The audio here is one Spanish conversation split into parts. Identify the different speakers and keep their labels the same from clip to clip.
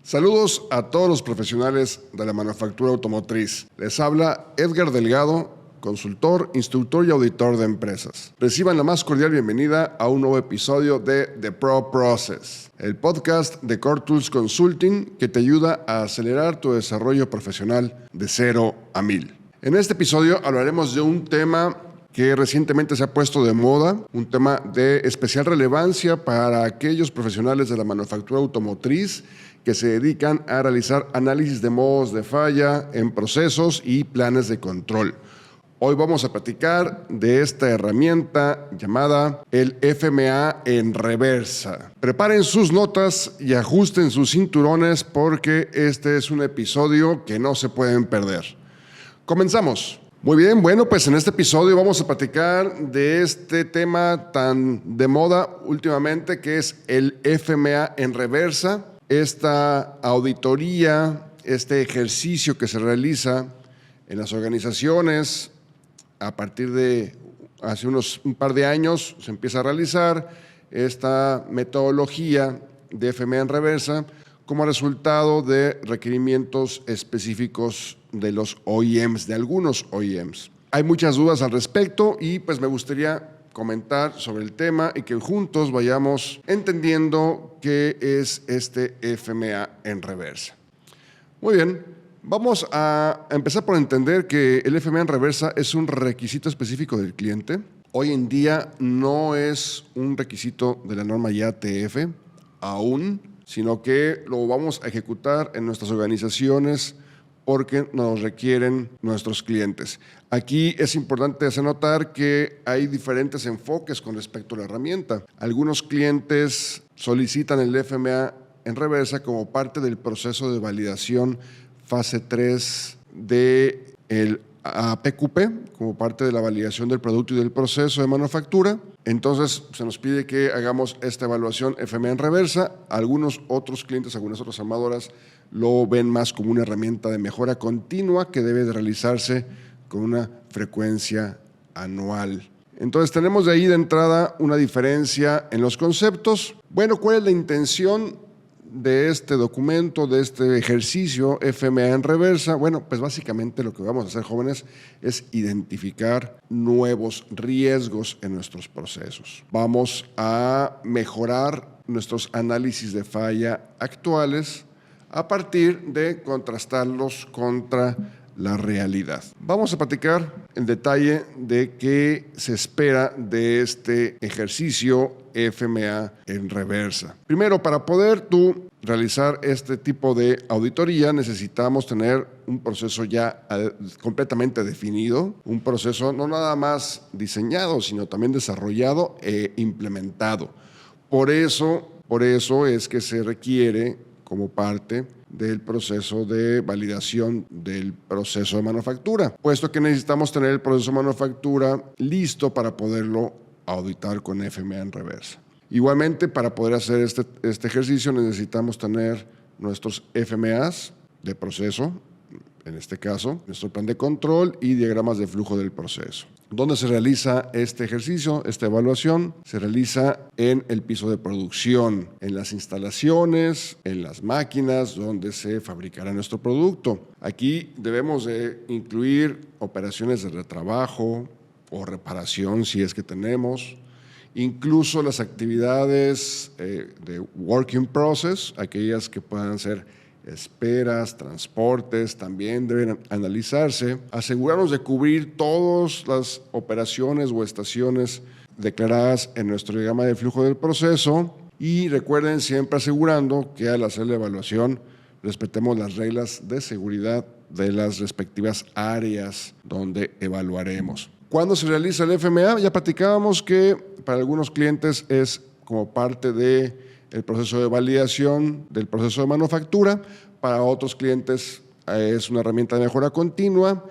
Speaker 1: Saludos a todos los profesionales de la manufactura automotriz. Les habla Edgar Delgado, consultor, instructor y auditor de empresas. Reciban la más cordial bienvenida a un nuevo episodio de The Pro Process, el podcast de Core Tools Consulting que te ayuda a acelerar tu desarrollo profesional de 0 a 1000. En este episodio hablaremos de un tema que recientemente se ha puesto de moda, un tema de especial relevancia para aquellos profesionales de la manufactura automotriz que se dedican a realizar análisis de modos de falla en procesos y planes de control. Hoy vamos a platicar de esta herramienta llamada el FMA en reversa. Preparen sus notas y ajusten sus cinturones porque este es un episodio que no se pueden perder. Comenzamos. Muy bien, bueno, pues en este episodio vamos a platicar de este tema tan de moda últimamente que es el FMA en reversa. Esta auditoría, este ejercicio que se realiza en las organizaciones a partir de hace un par de años se empieza a realizar esta metodología de FMA en reversa como resultado de requerimientos específicos de los OEMs, de algunos OEMs. Hay muchas dudas al respecto y pues me gustaría comentar sobre el tema y que juntos vayamos entendiendo qué es este FMA en reversa. Muy bien, vamos a empezar por entender que el FMA en reversa es un requisito específico del cliente. Hoy en día no es un requisito de la norma IATF aún, sino que lo vamos a ejecutar en nuestras organizaciones porque nos requieren nuestros clientes. Aquí es importante hacer notar que hay diferentes enfoques con respecto a la herramienta. Algunos clientes solicitan el FMA en reversa como parte del proceso de validación fase 3 del APQP, como parte de la validación del producto y del proceso de manufactura. Entonces se nos pide que hagamos esta evaluación FMA en reversa. Algunos otros clientes, algunas otras armadoras lo ven más como una herramienta de mejora continua que debe de realizarse con una frecuencia anual. Entonces tenemos de ahí de entrada una diferencia en los conceptos. Bueno, ¿cuál es la intención de este documento, de este ejercicio FMA en reversa? Bueno, pues básicamente lo que vamos a hacer, jóvenes, es identificar nuevos riesgos en nuestros procesos. Vamos a mejorar nuestros análisis de falla actuales a partir de contrastarlos contra la realidad. Vamos a platicar en detalle de qué se espera de este ejercicio FMA en reversa. Primero, para poder tú realizar este tipo de auditoría necesitamos tener un proceso ya completamente definido, un proceso no nada más diseñado, sino también desarrollado e implementado. Por eso es que se requiere como parte del proceso de validación del proceso de manufactura, puesto que necesitamos tener el proceso de manufactura listo para poderlo auditar con FMA en reversa. Igualmente, para poder hacer este ejercicio necesitamos tener nuestros FMAs de proceso, en este caso, nuestro plan de control y diagramas de flujo del proceso. ¿Dónde se realiza este ejercicio, esta evaluación? Se realiza en el piso de producción, en las instalaciones, en las máquinas donde se fabricará nuestro producto. Aquí debemos de incluir operaciones de retrabajo o reparación si es que tenemos, incluso las actividades de working process, aquellas que puedan ser esperas, transportes, también deben analizarse. Asegurarnos de cubrir todas las operaciones o estaciones declaradas en nuestro diagrama de flujo del proceso y recuerden siempre asegurando que al hacer la evaluación respetemos las reglas de seguridad de las respectivas áreas donde evaluaremos. ¿Cuándo se realiza el FMA? Ya platicábamos que para algunos clientes es como parte de el proceso de validación del proceso de manufactura. Para otros clientes es una herramienta de mejora continua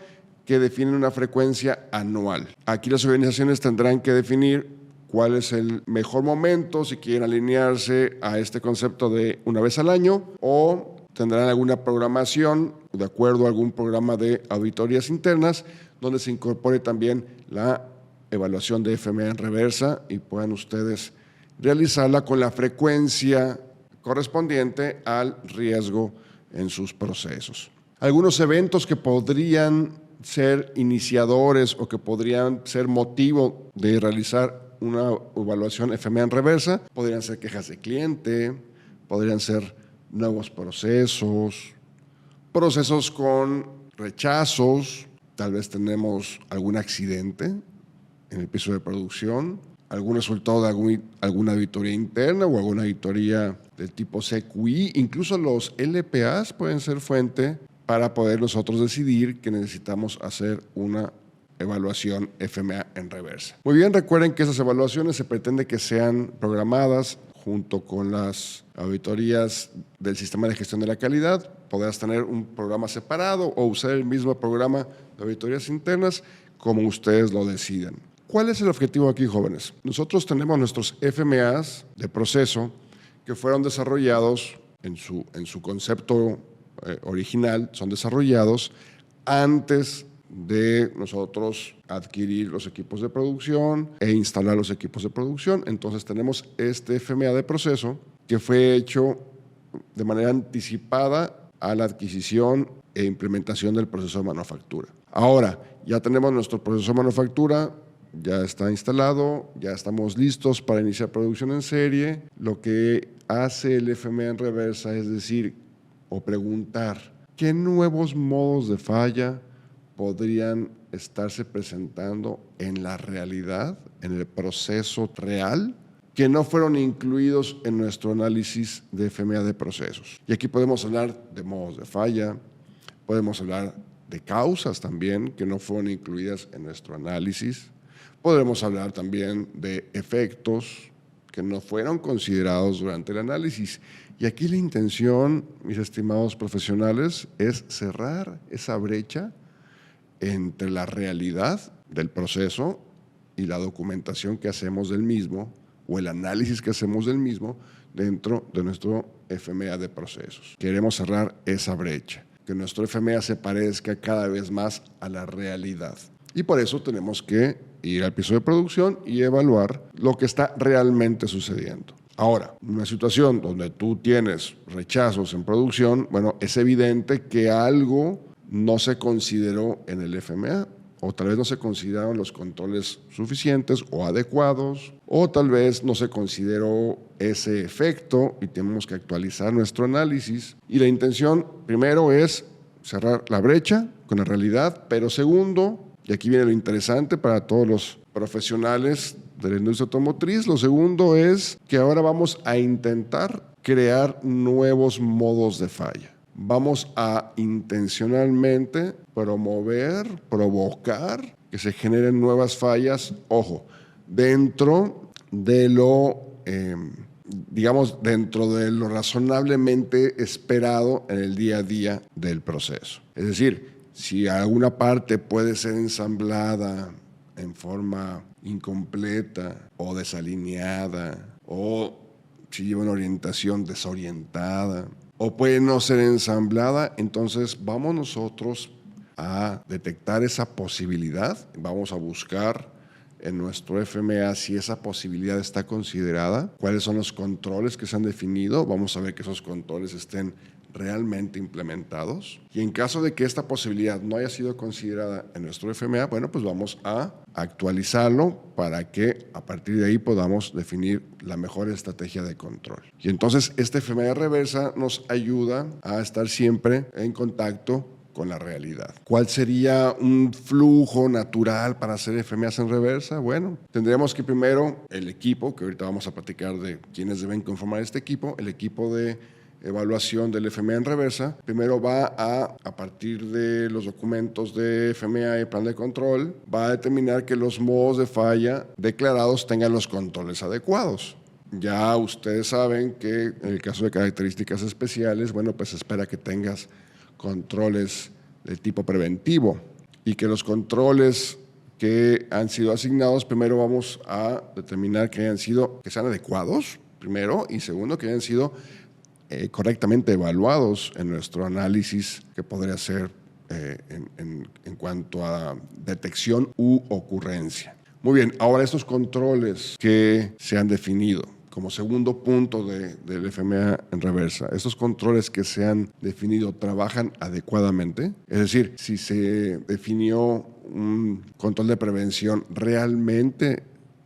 Speaker 1: que define una frecuencia anual. Aquí las organizaciones tendrán que definir cuál es el mejor momento, si quieren alinearse a este concepto de una vez al año o tendrán alguna programación de acuerdo a algún programa de auditorías internas donde se incorpore también la evaluación de FMA en reversa y puedan ustedes realizarla con la frecuencia correspondiente al riesgo en sus procesos. Algunos eventos que podrían ser iniciadores o que podrían ser motivo de realizar una evaluación FMA en reversa podrían ser quejas de cliente, podrían ser nuevos procesos, procesos con rechazos, tal vez tenemos algún accidente en el piso de producción, algún resultado de alguna auditoría interna o alguna auditoría del tipo CQI, incluso los LPAs pueden ser fuente para poder nosotros decidir que necesitamos hacer una evaluación FMA en reversa. Muy bien, recuerden que esas evaluaciones se pretende que sean programadas junto con las auditorías del sistema de gestión de la calidad. Podrás tener un programa separado o usar el mismo programa de auditorías internas como ustedes lo decidan. ¿Cuál es el objetivo aquí, jóvenes? Nosotros tenemos nuestros FMAs de proceso que fueron desarrollados en su concepto original, son desarrollados antes de nosotros adquirir los equipos de producción e instalar los equipos de producción. Entonces tenemos este FMA de proceso que fue hecho de manera anticipada a la adquisición e implementación del proceso de manufactura. Ahora, ya tenemos nuestro proceso de manufactura, ya está instalado, ya estamos listos para iniciar producción en serie. Lo que hace el FMA en reversa es decir, o preguntar, ¿qué nuevos modos de falla podrían estarse presentando en la realidad, en el proceso real, que no fueron incluidos en nuestro análisis de FMA de procesos? Y aquí podemos hablar de modos de falla, podemos hablar de causas también que no fueron incluidas en nuestro análisis, podremos hablar también de efectos que no fueron considerados durante el análisis. Y aquí la intención, mis estimados profesionales, es cerrar esa brecha entre la realidad del proceso y la documentación que hacemos del mismo o el análisis que hacemos del mismo dentro de nuestro FMA de procesos. Queremos cerrar esa brecha, que nuestro FMA se parezca cada vez más a la realidad. Y por eso tenemos que ir al piso de producción y evaluar lo que está realmente sucediendo. Ahora, en una situación donde tú tienes rechazos en producción, bueno, es evidente que algo no se consideró en el FMA, o tal vez no se consideraron los controles suficientes o adecuados, o tal vez no se consideró ese efecto y tenemos que actualizar nuestro análisis. Y la intención, primero, es cerrar la brecha con la realidad, pero segundo, y aquí viene lo interesante para todos los profesionales de la industria automotriz, lo segundo es que ahora vamos a intentar crear nuevos modos de falla. Vamos a intencionalmente provocar que se generen nuevas fallas, ojo, dentro de dentro de lo razonablemente esperado en el día a día del proceso. Es decir, si alguna parte puede ser ensamblada en forma incompleta o desalineada, o si lleva una orientación desorientada, o puede no ser ensamblada, entonces vamos nosotros a detectar esa posibilidad, vamos a buscar en nuestro FMA si esa posibilidad está considerada, cuáles son los controles que se han definido, vamos a ver que esos controles estén realmente implementados, y en caso de que esta posibilidad no haya sido considerada en nuestro FMA, bueno, pues vamos a actualizarlo para que a partir de ahí podamos definir la mejor estrategia de control. Y entonces este FMA de reversa nos ayuda a estar siempre en contacto con la realidad. ¿Cuál sería un flujo natural para hacer FMAs en reversa? Bueno, tendríamos que primero el equipo, que ahorita vamos a platicar de quiénes deben conformar este equipo, el equipo de evaluación del FMA en reversa, primero va a partir de los documentos de FMA y plan de control, va a determinar que los modos de falla declarados tengan los controles adecuados. Ya ustedes saben que en el caso de características especiales, bueno, pues se espera que tengas controles de tipo preventivo y que los controles que han sido asignados, primero vamos a determinar que sean adecuados, primero, y segundo, que hayan sido correctamente evaluados en nuestro análisis que podría ser en cuanto a detección u ocurrencia. Muy bien, ahora estos controles que se han definido como segundo punto del FMEA en reversa, estos controles que se han definido trabajan adecuadamente, es decir, si se definió un control de prevención, ¿realmente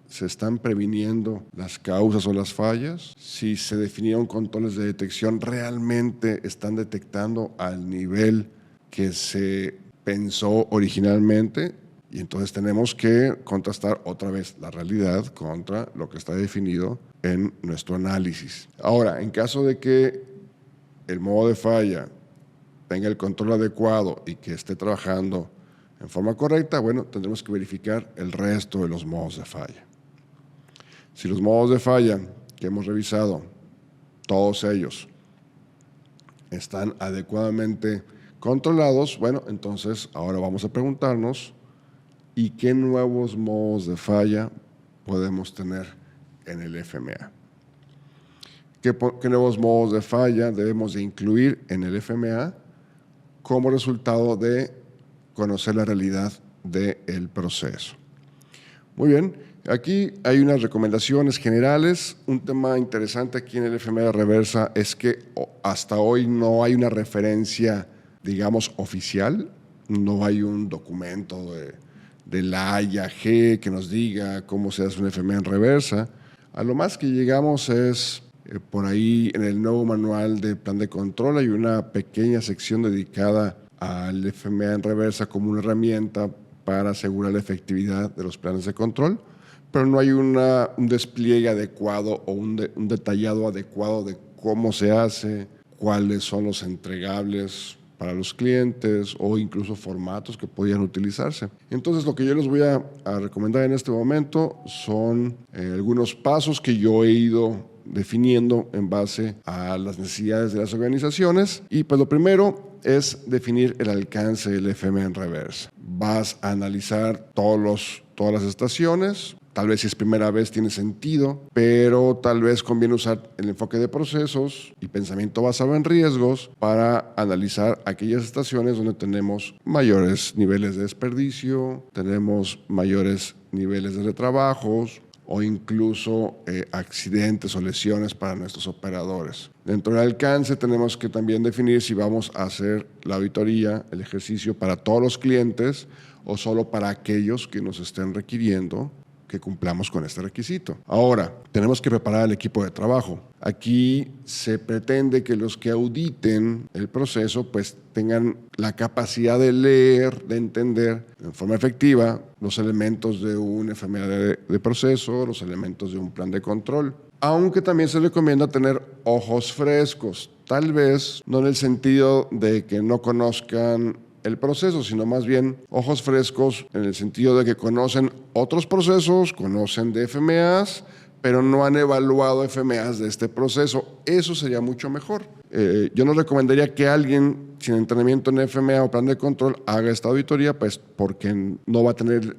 Speaker 1: se están previniendo las causas o las fallas? Si se definieron controles de detección, ¿realmente están detectando al nivel que se pensó originalmente? Y entonces tenemos que contrastar otra vez la realidad contra lo que está definido en nuestro análisis. Ahora, en caso de que el modo de falla tenga el control adecuado y que esté trabajando en forma correcta, bueno, tendremos que verificar el resto de los modos de falla. Si los modos de falla que hemos revisado, todos ellos, están adecuadamente controlados, bueno, entonces ahora vamos a preguntarnos ¿y qué nuevos modos de falla podemos tener en el FMEA? ¿Qué nuevos modos de falla debemos de incluir en el FMEA como resultado de conocer la realidad del proceso? Muy bien, aquí hay unas recomendaciones generales. Un tema interesante aquí en el FMEA reversa es que hasta hoy no hay una referencia, digamos, oficial, no hay un documento de la AIAG que nos diga cómo se hace un FMEA en reversa. A lo más que llegamos es, por ahí en el nuevo manual de plan de control hay una pequeña sección dedicada al FMEA en reversa como una herramienta para asegurar la efectividad de los planes de control, pero no hay un despliegue adecuado o un detallado adecuado de cómo se hace, cuáles son los entregables para los clientes o incluso formatos que podían utilizarse. Entonces, lo que yo les voy a recomendar en este momento son algunos pasos que yo he ido definiendo en base a las necesidades de las organizaciones. Y pues lo primero es definir el alcance del FMEA en reversa. Vas a analizar todas las estaciones. Tal vez si es primera vez tiene sentido, pero tal vez conviene usar el enfoque de procesos y pensamiento basado en riesgos para analizar aquellas estaciones donde tenemos mayores niveles de desperdicio, tenemos mayores niveles de retrabajos o incluso accidentes o lesiones para nuestros operadores. Dentro del alcance tenemos que también definir si vamos a hacer la auditoría, el ejercicio para todos los clientes o solo para aquellos que nos estén requiriendo que cumplamos con este requisito. Ahora, tenemos que preparar al equipo de trabajo. Aquí se pretende que los que auditen el proceso pues tengan la capacidad de leer, de entender en forma efectiva los elementos de un FMEA de proceso, los elementos de un plan de control. Aunque también se recomienda tener ojos frescos, tal vez no en el sentido de que no conozcan el proceso, sino más bien ojos frescos en el sentido de que conocen otros procesos, conocen de FMEAs, pero no han evaluado FMEAs de este proceso. Eso sería mucho mejor. Yo no recomendaría que alguien sin entrenamiento en FMEA o plan de control haga esta auditoría, pues porque no va a tener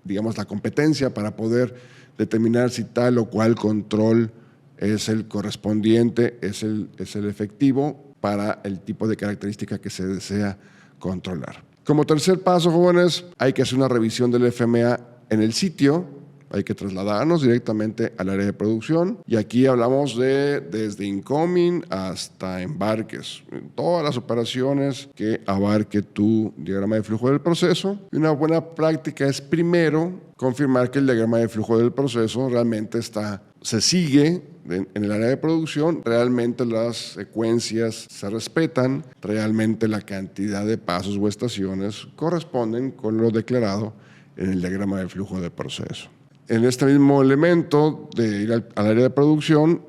Speaker 1: digamos, la competencia para poder determinar si tal o cual control es el correspondiente, es el efectivo para el tipo de característica que se desea controlar. Como tercer paso, jóvenes, hay que hacer una revisión del FMEA en el sitio. Hay que trasladarnos directamente al área de producción y aquí hablamos desde incoming hasta embarques, todas las operaciones que abarque tu diagrama de flujo del proceso. Y una buena práctica es primero confirmar que el diagrama de flujo del proceso realmente se sigue en el área de producción, realmente las secuencias se respetan, realmente la cantidad de pasos o estaciones corresponden con lo declarado en el diagrama de flujo de proceso. En este mismo elemento de ir al área de producción,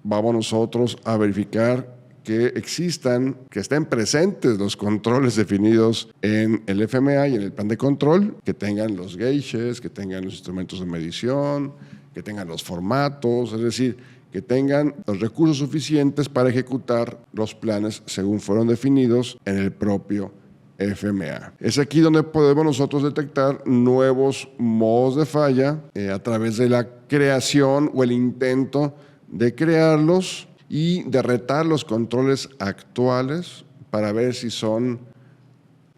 Speaker 1: vamos nosotros a verificar que estén presentes los controles definidos en el FMEA y en el plan de control, que tengan los gauges, que tengan los instrumentos de medición, que tengan los formatos, es decir, que tengan los recursos suficientes para ejecutar los planes según fueron definidos en el propio FMEA. Es aquí donde podemos nosotros detectar nuevos modos de falla a través de la creación o el intento de crearlos y de retar los controles actuales para ver si son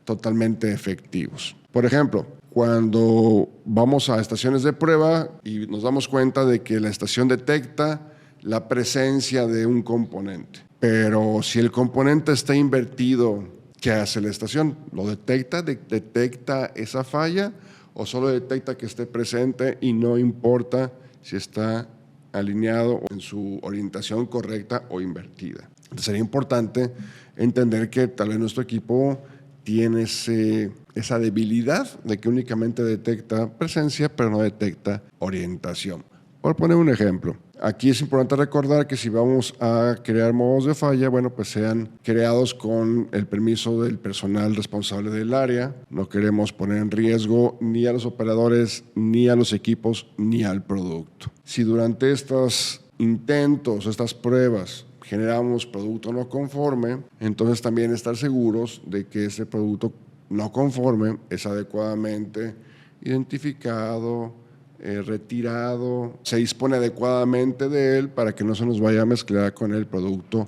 Speaker 1: totalmente efectivos. Por ejemplo, cuando vamos a estaciones de prueba y nos damos cuenta de que la estación detecta la presencia de un componente, pero si el componente está invertido, ¿qué hace la estación? ¿Lo detecta? ¿Detecta esa falla o solo detecta que esté presente y no importa si está alineado en su orientación correcta o invertida? Entonces sería importante entender que tal vez nuestro equipo tiene esa debilidad de que únicamente detecta presencia, pero no detecta orientación. Por poner un ejemplo, aquí es importante recordar que si vamos a crear modos de falla, bueno, pues sean creados con el permiso del personal responsable del área. No queremos poner en riesgo ni a los operadores, ni a los equipos, ni al producto. Si durante estos intentos, estas pruebas, generamos producto no conforme, entonces también estar seguros de que ese producto no conforme es adecuadamente identificado, retirado, se dispone adecuadamente de él para que no se nos vaya a mezclar con el producto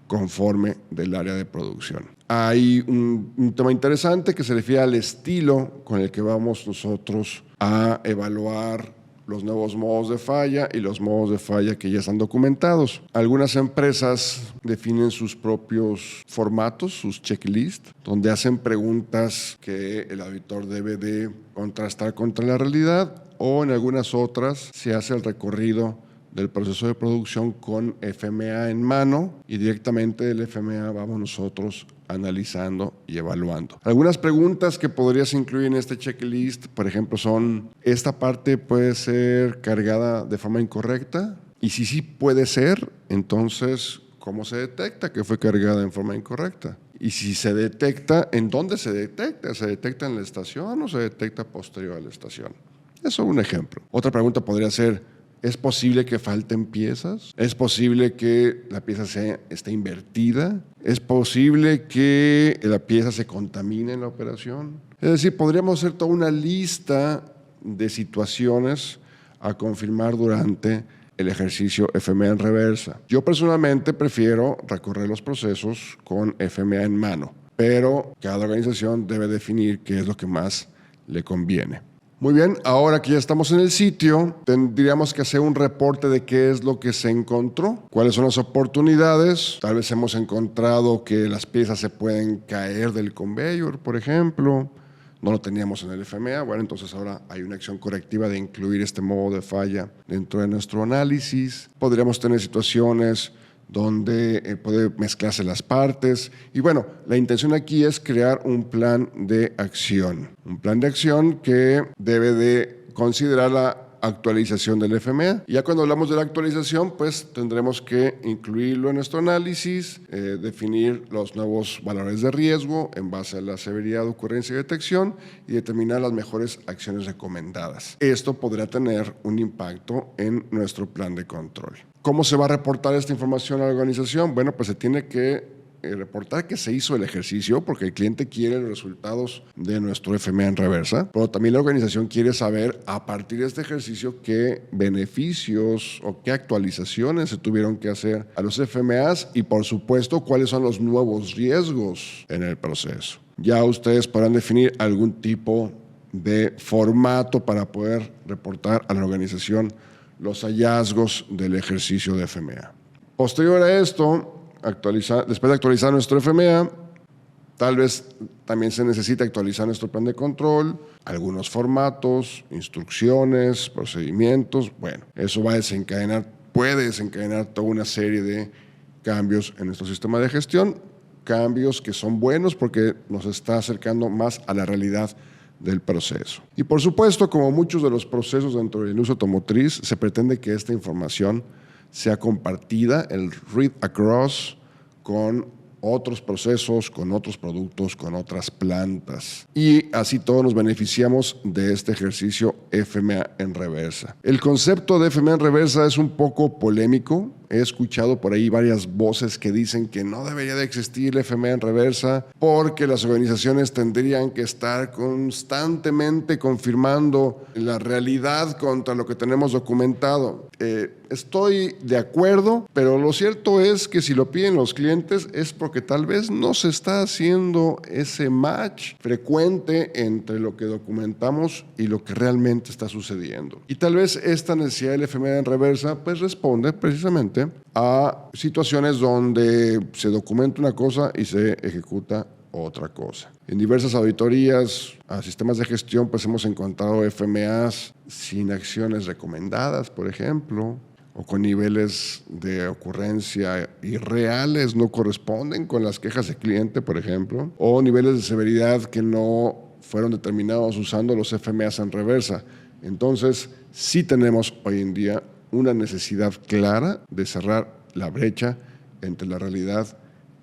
Speaker 1: conforme del área de producción. Hay un tema interesante que se refiere al estilo con el que vamos nosotros a evaluar los nuevos modos de falla y los modos de falla que ya están documentados. Algunas empresas definen sus propios formatos, sus checklists, donde hacen preguntas que el auditor debe de contrastar contra la realidad, o en algunas otras se hace el recorrido del proceso de producción con FMA en mano y directamente del FMA vamos nosotros analizando y evaluando. Algunas preguntas que podrías incluir en este checklist, por ejemplo, son: ¿esta parte puede ser cargada de forma incorrecta? Y si sí puede ser, entonces, ¿cómo se detecta que fue cargada en forma incorrecta? Y si se detecta, ¿en dónde se detecta? ¿Se detecta en la estación o se detecta posterior a la estación? Eso es un ejemplo. Otra pregunta podría ser: ¿es posible que falten piezas? ¿Es posible que la pieza esté invertida? ¿Es posible que la pieza se contamine en la operación? Es decir, podríamos hacer toda una lista de situaciones a confirmar durante el ejercicio FMA en reversa. Yo personalmente prefiero recorrer los procesos con FMA en mano, pero cada organización debe definir qué es lo que más le conviene. Muy bien, ahora que ya estamos en el sitio, tendríamos que hacer un reporte de qué es lo que se encontró, cuáles son las oportunidades. Tal vez hemos encontrado que las piezas se pueden caer del conveyor, por ejemplo. No lo teníamos en el FMA. Bueno, entonces ahora hay una acción correctiva de incluir este modo de falla dentro de nuestro análisis. Podríamos tener situaciones donde puede mezclarse las partes. Y bueno, la intención aquí es crear un plan de acción. Un plan de acción que debe de considerar la actualización del FMA. Ya cuando hablamos de la actualización, pues tendremos que incluirlo en nuestro análisis, definir los nuevos valores de riesgo en base a la severidad, ocurrencia y detección y determinar las mejores acciones recomendadas. Esto podrá tener un impacto en nuestro plan de control. ¿Cómo se va a reportar esta información a la organización? Bueno, pues se tiene que reportar que se hizo el ejercicio porque el cliente quiere los resultados de nuestro FMA en reversa, pero también la organización quiere saber a partir de este ejercicio qué beneficios o qué actualizaciones se tuvieron que hacer a los FMAs y por supuesto cuáles son los nuevos riesgos en el proceso. Ya ustedes podrán definir algún tipo de formato para poder reportar a la organización los hallazgos del ejercicio de FMA. Posterior a esto, después de actualizar nuestro FMA, tal vez también se necesita actualizar nuestro plan de control, algunos formatos, instrucciones, procedimientos. Bueno, eso puede desencadenar toda una serie de cambios en nuestro sistema de gestión, cambios que son buenos porque nos está acercando más a la realidad del proceso. Y por supuesto, como muchos de los procesos dentro de la industria automotriz, se pretende que esta información sea compartida, el read across, con otros procesos, con otros productos, con otras plantas. Y así todos nos beneficiamos de este ejercicio FMA en reversa. El concepto de FMA en reversa es un poco polémico. He escuchado por ahí varias voces que dicen que no debería de existir la FMA en reversa porque las organizaciones tendrían que estar constantemente confirmando la realidad contra lo que tenemos documentado. Estoy de acuerdo, pero lo cierto es que si lo piden los clientes es porque tal vez no se está haciendo ese match frecuente entre lo que documentamos y lo que realmente está sucediendo. Y tal vez esta necesidad del FMA en reversa pues responde precisamente a situaciones donde se documenta una cosa y se ejecuta otra cosa. En diversas auditorías a sistemas de gestión pues hemos encontrado FMAs sin acciones recomendadas, por ejemplo, o con niveles de ocurrencia irreales, no corresponden con las quejas de cliente, por ejemplo, o niveles de severidad que no fueron determinados usando los FMAs en reversa. Entonces, sí tenemos hoy en día una necesidad clara de cerrar la brecha entre la realidad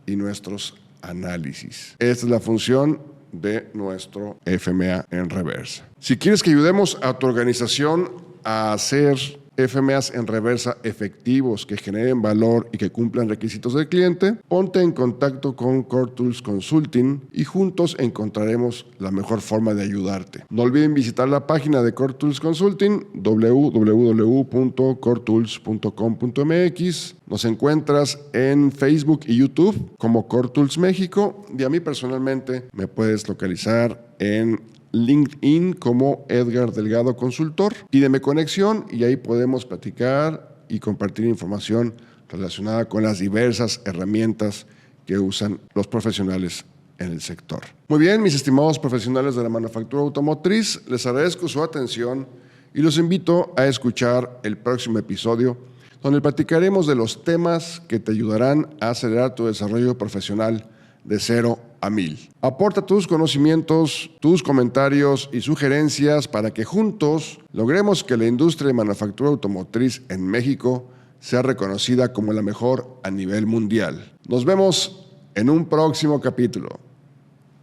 Speaker 1: y nuestros análisis. Esta es la función de nuestro FMA en reversa. Si quieres que ayudemos a tu organización a hacer FMAs en reversa efectivos que generen valor y que cumplan requisitos del cliente, ponte en contacto con Core Tools Consulting y juntos encontraremos la mejor forma de ayudarte. No olviden visitar la página de Core Tools Consulting, www.coretools.com.mx. Nos encuentras en Facebook y YouTube como Core Tools México y a mí personalmente me puedes localizar en LinkedIn como Edgar Delgado Consultor. Pídeme conexión y ahí podemos platicar y compartir información relacionada con las diversas herramientas que usan los profesionales en el sector. Muy bien, mis estimados profesionales de la manufactura automotriz, les agradezco su atención y los invito a escuchar el próximo episodio donde platicaremos de los temas que te ayudarán a acelerar tu desarrollo profesional de 0 a 1000. Aporta tus conocimientos, tus comentarios y sugerencias para que juntos logremos que la industria de manufactura automotriz en México sea reconocida como la mejor a nivel mundial. Nos vemos en un próximo capítulo.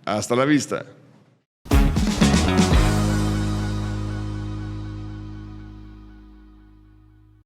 Speaker 1: Hasta la vista.